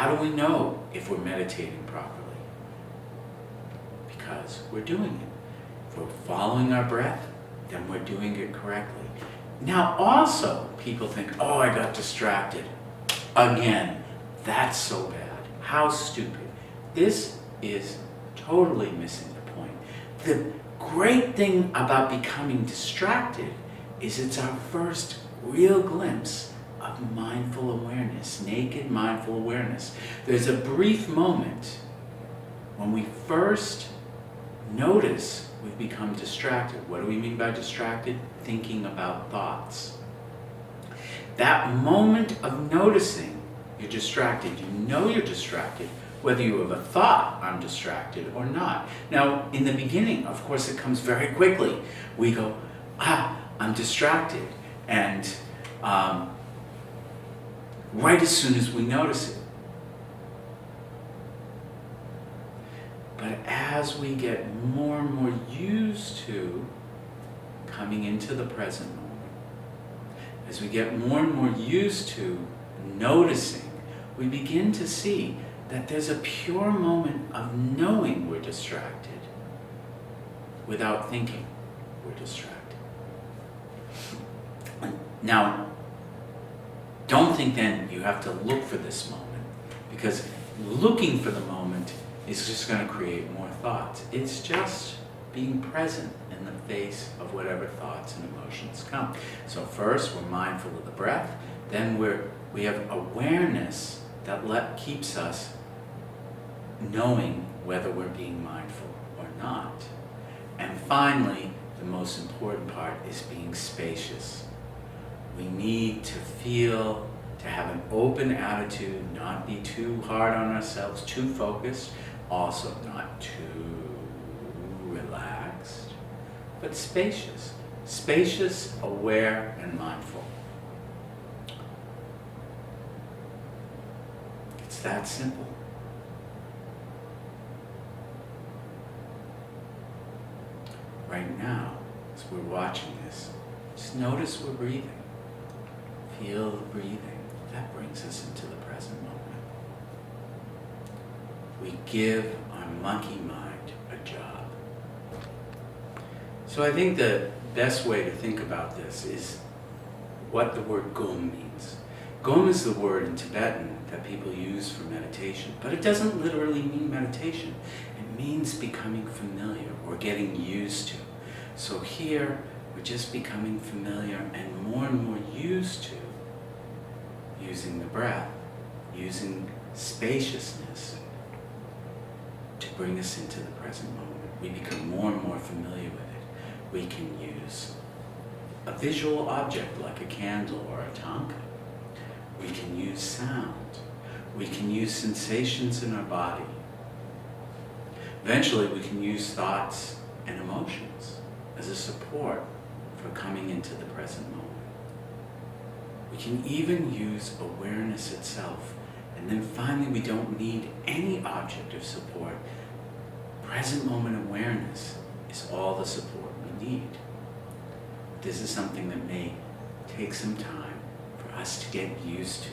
how do we know if we're meditating properly? Because we're doing it. If we're following our breath, then we're doing it correctly. Now also, people think, oh, I got distracted. Again, that's so bad. How stupid. This is totally missing the point. The great thing about becoming distracted is it's our first real glimpse of mindful awareness, naked mindful awareness. There's a brief moment when we first notice we've become distracted. What do we mean by distracted? Thinking about thoughts. That moment of noticing you're distracted, you know you're distracted, whether you have a thought, I'm distracted, or not. Now, in the beginning, of course, it comes very quickly. We go, I'm distracted. And right as soon as we notice it. But as we get more and more used to coming into the present moment, as we get more and more used to noticing, we begin to see that there's a pure moment of knowing we're distracted without thinking we're distracted. Now, don't think then you have to look for this moment, because looking for the moment is just going to create more thoughts. It's just being present in the face of whatever thoughts and emotions come. So first, we're mindful of the breath. Then we have awareness that keeps us knowing whether we're being mindful or not. And finally, the most important part is being spacious. We need to feel, to have an open attitude, not be too hard on ourselves, too focused, also not too relaxed, but spacious. Spacious, aware, and mindful. It's that simple. Right now, as we're watching this, just notice we're breathing. Feel the breathing. That brings us into the present moment. We give our monkey mind a job. So I think the best way to think about this is what the word gum means. Gum is the word in Tibetan that people use for meditation, but it doesn't literally mean meditation. It means becoming familiar or getting used to. So here, we're just becoming familiar and more used to using the breath, using spaciousness to bring us into the present moment. We become more and more familiar with it. We can use a visual object like a candle or a tanka. We can use sound. We can use sensations in our body. Eventually, we can use thoughts and emotions as a support for coming into the present moment. We can even use awareness itself. And then finally, we don't need any object of support. Present moment awareness is all the support we need. This is something that may take some time for us to get used to.